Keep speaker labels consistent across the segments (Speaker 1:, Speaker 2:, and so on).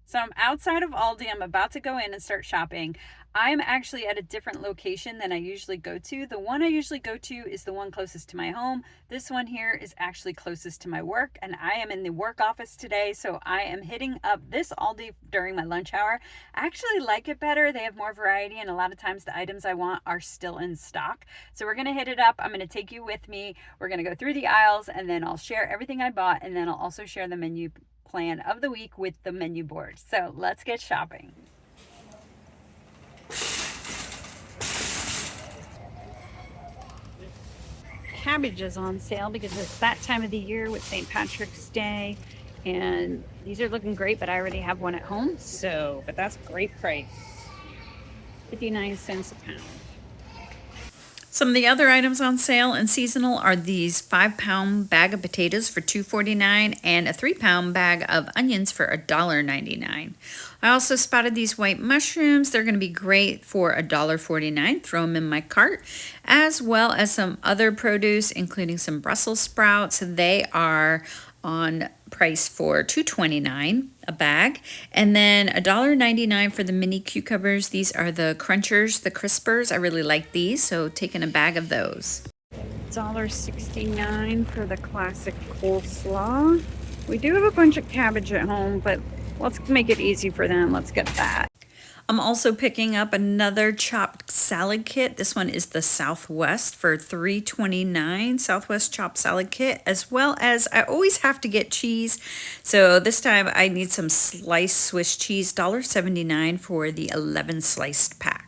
Speaker 1: So I'm outside of Aldi. I'm about to go in and start shopping. I'm actually at a different location than I usually go to. The one I usually go to is the one closest to my home. This one here is actually closest to my work, and I am in the work office today, so I am hitting up this Aldi during my lunch hour. I actually like it better. They have more variety, and a lot of times the items I want are still in stock. So we're gonna hit it up. I'm gonna take you with me. We're gonna go through the aisles, and then I'll share everything I bought, and then I'll also share the menu plan of the week with the menu board. So let's get shopping. Cabbage is on sale because it's that time of the year with St. Patrick's Day, and these are looking great, but I already have one at home, so but that's a great price. 59 cents a pound. Some of the other items on sale and seasonal are these 5-pound bag of potatoes for $2.49 and a 3-pound bag of onions for $1.99. I also spotted these white mushrooms. They're going to be great for $1.49. Throw them in my cart, as well as some other produce, including some Brussels sprouts. They are on price for $2.29 a bag, and then $1.99 for the mini cucumbers. These are the crunchers, the crispers. I really like these, so taking a bag of those. $1.69 for the classic coleslaw. We do have a bunch of cabbage at home, but let's make it easy for them. Let's get that. I'm also picking up another chopped salad kit. This one is the Southwest for $3.29, Southwest chopped salad kit, as well as I always have to get cheese. So this time I need some sliced Swiss cheese, $1.79 for the 11 sliced pack.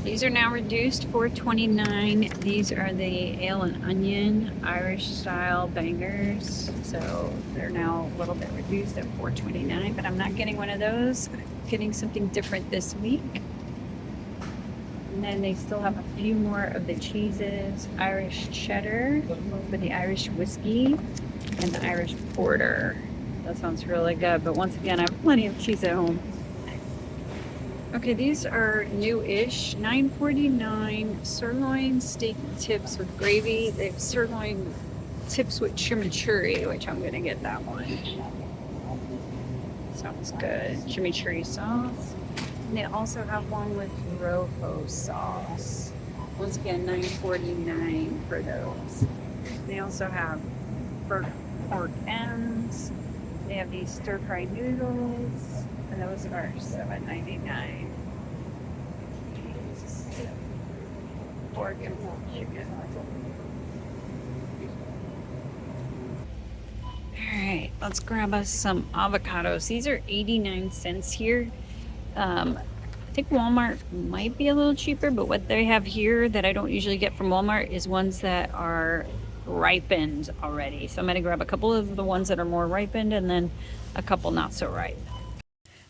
Speaker 1: These are now reduced for $4.29. These are the ale and onion Irish style bangers. So they're now a little bit reduced at $4.29, but I'm not getting one of those. I'm getting something different this week. And then they still have a few more of the cheeses. Irish cheddar for the Irish whiskey and the Irish porter. That sounds really good, but once again, I have plenty of cheese at home. Okay, these are new-ish, $9.49 sirloin steak tips with gravy. They have sirloin tips with chimichurri, which I'm gonna get that one. Sounds good. Chimichurri sauce. And they also have one with rojo sauce. Once again, $9.49 for those. They also have pork ends. They have these stir-fried noodles. And those are $7.99. Pork and chicken. Alright, let's grab us some avocados. These are 89 cents here. I think Walmart might be a little cheaper, but what they have here that I don't usually get from Walmart is ones that are ripened already. So I'm going to grab a couple of the ones that are more ripened and then a couple not so ripe.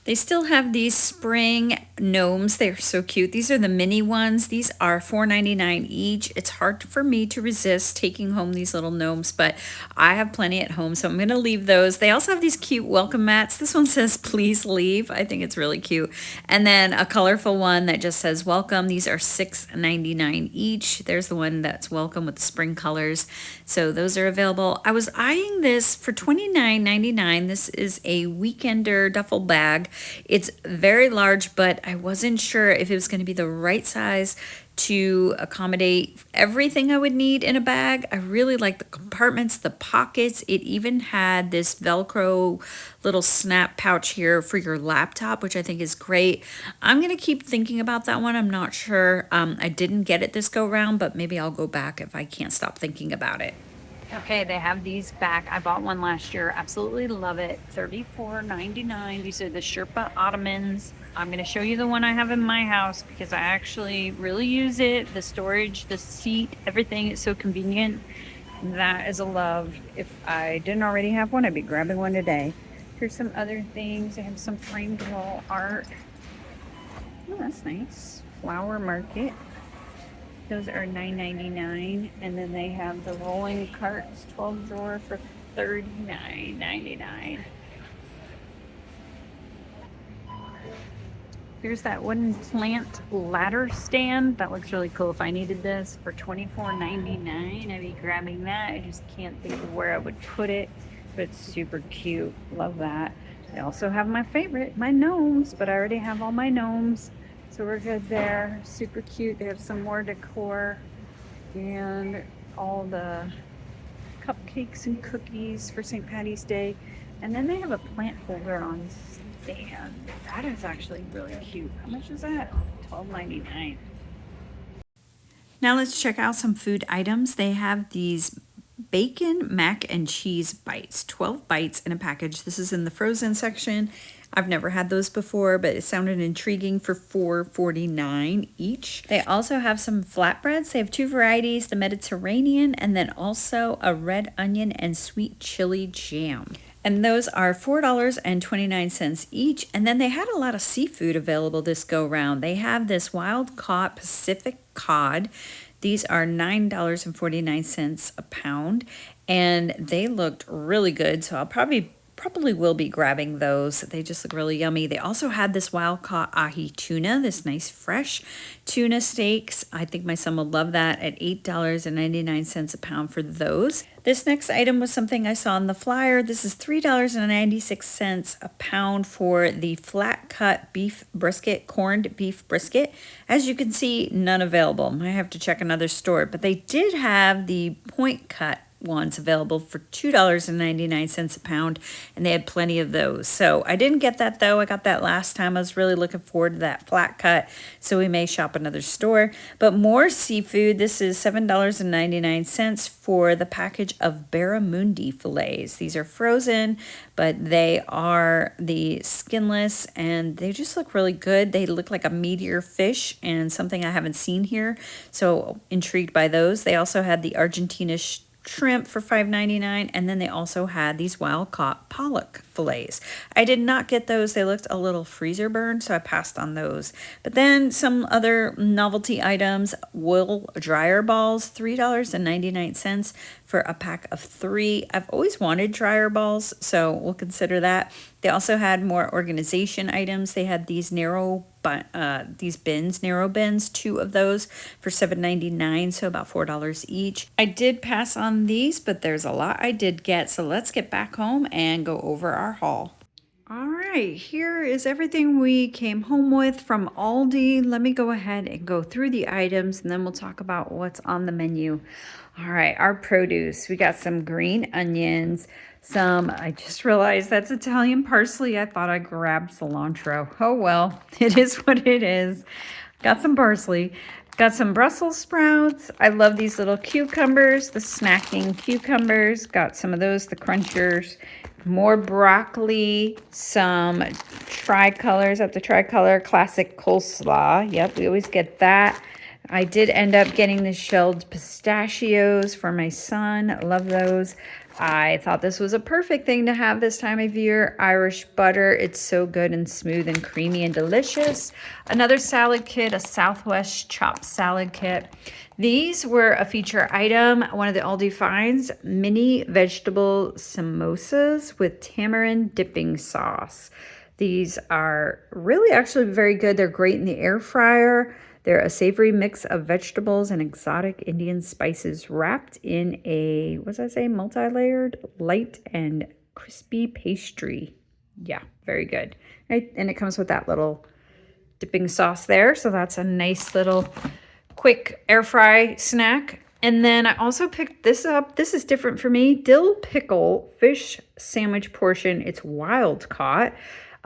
Speaker 1: They still have these spring gnomes. They're so cute. These are the mini ones. These are $4.99 each. It's hard for me to resist taking home these little gnomes, but I have plenty at home, so I'm going to leave those. They also have these cute welcome mats. This one says, "Please leave." I think it's really cute. And then a colorful one that just says, "Welcome." These are $6.99 each. There's the one that's welcome with the spring colors. So those are available. I was eyeing this for $29.99. This is a weekender duffel bag. It's very large, but I wasn't sure if it was going to be the right size to accommodate everything I would need in a bag. I really like the compartments, the pockets. It even had this Velcro little snap pouch here for your laptop, which I think is great. I'm going to keep thinking about that one. I'm not sure. I didn't get it this go round, but maybe I'll go back if I can't stop thinking about it. Okay, they have these back. I bought one last year. Absolutely love it. $34.99. These are the Sherpa Ottomans. I'm going to show you the one I have in my house because I actually really use it. The storage, the seat, everything is so convenient. That is a love. If I didn't already have one, I'd be grabbing one today. Here's some other things. They have some framed wall art. Oh, that's nice. Flower market. Those are $9.99, and then they have the rolling carts, 12 drawer for $39.99. Here's that wooden plant ladder stand. That looks really cool. If I needed this for $24.99, I'd be grabbing that. I just can't think of where I would put it, but it's super cute. Love that. They also have my favorite, my gnomes, but I already have all my gnomes. So we're good there. Super cute. They have some more decor and all the cupcakes and cookies for St. Patty's Day. And then they have a plant holder on stand. That is actually really cute. How much is that? $12.99. Now let's check out some food items. They have these bacon mac and cheese bites, 12 bites in a package. This is in the frozen section. I've never had those before, but it sounded intriguing for $4.49 each. They also have some flatbreads. They have two varieties, the Mediterranean and then also a red onion and sweet chili jam. And those are $4.29 each. And then they had a lot of seafood available this go round. They have this wild caught Pacific cod. These are $9.49 a pound, and they looked really good. So I'll probably will be grabbing those. They just look really yummy. They also had this wild caught ahi tuna, this nice fresh tuna steaks. I think my son will love that at $8.99 a pound for those. This next item was something I saw on the flyer. This is $3.96 a pound for the flat cut beef brisket, corned beef brisket. As you can see, none available. I have to check another store, but they did have the point cut ones available for $2.99 a pound, and they had plenty of those. So I didn't get that though. I got that last time. I was really looking forward to that flat cut, so we may shop another store. But more seafood. This is $7.99 for the package of barramundi fillets. These are frozen, but they are the skinless, and they just look really good. They look like a meatier fish and something I haven't seen here, so intrigued by those. They also had the Argentina shrimp for $5.99, and then they also had these wild caught pollock fillets. I did not get those. They looked a little freezer burned, so I passed on those. But then some other novelty items, wool dryer balls, $3.99 for a pack of 3. I've always wanted dryer balls, so we'll consider that. They also had more organization items. They had these narrow bins, 2 of those for $7.99, so about $4 each. I did pass on these, but there's a lot I did get, so let's get back home and go over our haul. All right, here is everything we came home with from Aldi. Let me go ahead and go through the items, and then we'll talk about what's on the menu. All right, our produce. We got some green onions, I just realized that's Italian parsley. I thought I grabbed cilantro. Oh well, it is what it is. Got some parsley. Got some Brussels sprouts. I love these little cucumbers, the snacking cucumbers. Got some of those, the crunchers. More broccoli, some tricolors at the Tricolor Classic Coleslaw. Yep, we always get that. I did end up getting the shelled pistachios for my son. Love those. I thought this was a perfect thing to have this time of year. Irish butter. It's so good and smooth and creamy and delicious. Another salad kit, a Southwest chopped salad kit. These were a feature item, one of the Aldi Finds, mini vegetable samosas with tamarind dipping sauce. These are really actually very good. They're great in the air fryer. They're a savory mix of vegetables and exotic Indian spices wrapped in a, multi-layered, light and crispy pastry. Yeah, very good. Right? And it comes with that little dipping sauce there. So that's a nice little quick air fry snack. And then I also picked this up. This is different for me. Dill pickle fish sandwich portion. It's wild caught.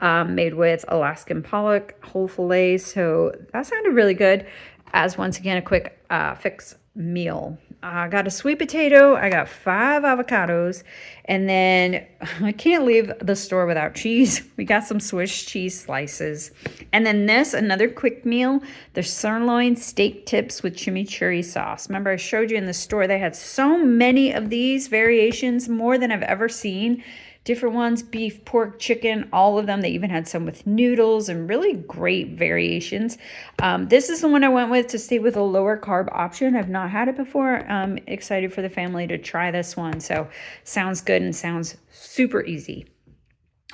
Speaker 1: Made with Alaskan pollock, whole fillets. So that sounded really good as, once again, a quick fix meal. I got a sweet potato. I got 5 avocados. And then I can't leave the store without cheese. We got some Swiss cheese slices. And then this, another quick meal, the sirloin steak tips with chimichurri sauce. Remember I showed you in the store, they had so many of these variations, more than I've ever seen. Different ones, beef, pork, chicken, all of them. They even had some with noodles and really great variations. This is the one I went with to stay with a lower carb option. I've not had it before. I'm excited for the family to try this one. So sounds good and sounds super easy.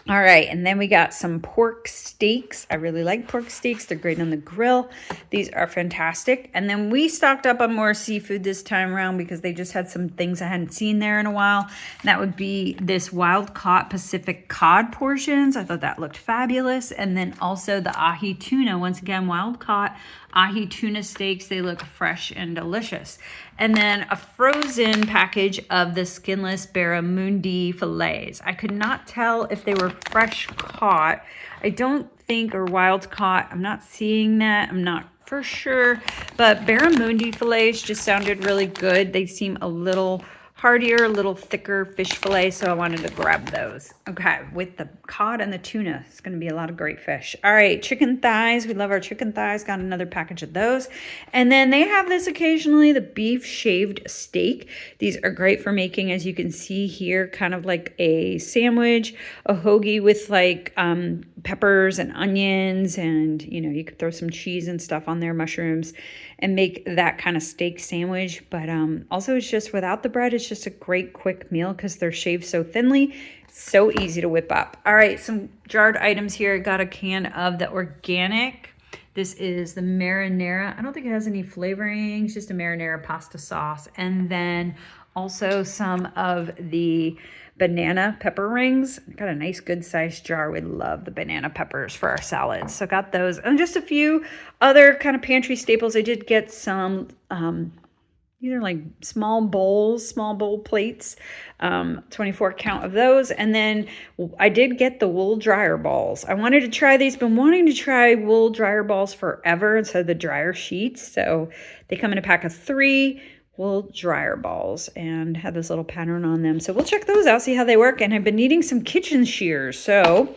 Speaker 1: All right, and then we got some pork steaks. I really like pork steaks. They're great on the grill. These are fantastic. And then we stocked up on more seafood this time around because they just had some things I hadn't seen there in a while. And that would be this wild-caught Pacific cod portions. I thought that looked fabulous. And then also the ahi tuna. Once again, wild-caught ahi tuna steaks. They look fresh and delicious. And then a frozen package of the skinless barramundi fillets. I could not tell if they were fresh caught. I don't think, or wild caught. I'm not seeing that. I'm not for sure. But barramundi fillets just sounded really good. They seem a little heartier, a little thicker fish fillet, so I wanted to grab those. Okay, with the cod and the tuna, it's going to be a lot of great fish. All right, chicken thighs. We love our chicken thighs. Got another package of those. And then they have this occasionally, the beef shaved steak. These are great for making, as you can see here, kind of like a sandwich, a hoagie with like peppers and onions, and you could throw some cheese and stuff on there, mushrooms, and make that kind of steak sandwich. But also it's just without the bread, it's just a great quick meal because they're shaved so thinly. So easy to whip up. All right, some jarred items here. I got a can of the organic. This is the marinara. I don't think it has any flavorings, just a marinara pasta sauce. And then also some of the banana pepper rings. Got a nice good sized jar. We love the banana peppers for our salads. So got those. And just a few other kind of pantry staples. I did get some these are like small bowl plates, 24 count of those. And then I did get the wool dryer balls. I wanted to try these, been wanting to try wool dryer balls forever instead of the dryer sheets. So they come in a pack of 3 wool dryer balls and have this little pattern on them. So we'll check those out, see how they work. And I've been needing some kitchen shears. So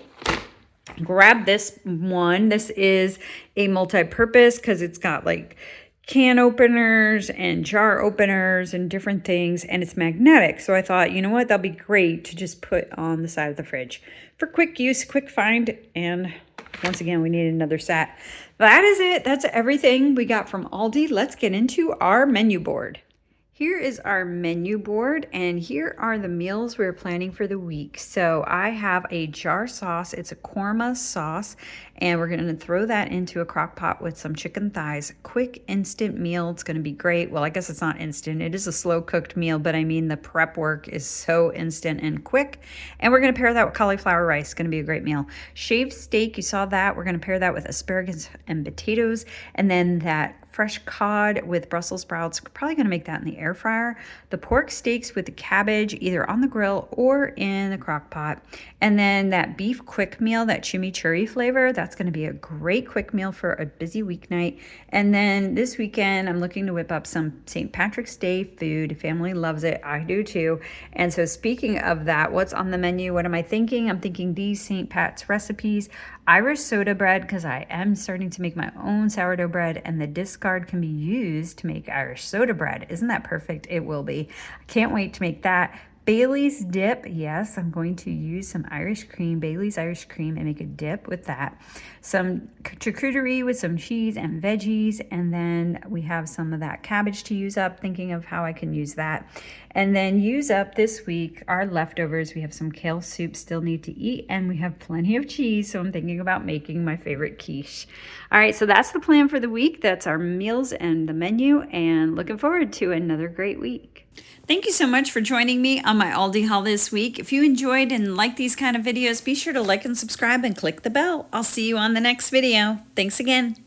Speaker 1: grab this one. This is a multi-purpose because it's got like can openers and jar openers and different things, and it's magnetic. So I thought, you know what, that'll be great to just put on the side of the fridge for quick use, quick find. And once again, we need another set. That is it. That's everything we got from Aldi. Let's get into our menu board. Here is our menu board, and here are the meals we're planning for the week. So I have a jar sauce. It's a korma sauce, and we're going to throw that into a crock pot with some chicken thighs. Quick, instant meal. It's going to be great. Well, I guess it's not instant. It is a slow-cooked meal, but I mean the prep work is so instant and quick. And we're going to pair that with cauliflower rice. It's going to be a great meal. Shaved steak, you saw that. We're going to pair that with asparagus and potatoes, and then that fresh cod with Brussels sprouts. We're probably going to make that in the air fryer. The pork steaks with the cabbage, either on the grill or in the crock pot. And then that beef quick meal, that chimichurri flavor, that's going to be a great quick meal for a busy weeknight. And then this weekend, I'm looking to whip up some St. Patrick's Day food. Family loves it. I do too. And so speaking of that, what's on the menu? What am I thinking? I'm thinking these St. Pat's recipes. Irish soda bread, because I am starting to make my own sourdough bread, and the discard can be used to make Irish soda bread. Isn't that perfect? It will be. I can't wait to make that. Bailey's dip. Yes, I'm going to use some Irish cream, Bailey's Irish cream, and make a dip with that. Some charcuterie with some cheese and veggies, and then we have some of that cabbage to use up, thinking of how I can use that. And then use up this week our leftovers. We have some kale soup still need to eat, and we have plenty of cheese, so I'm thinking about making my favorite quiche. All right, so that's the plan for the week. That's our meals and the menu, and looking forward to another great week. Thank you so much for joining me on my Aldi haul this week. If you enjoyed and like these kind of videos, be sure to like and subscribe and click the bell. I'll see you on the next video. Thanks again.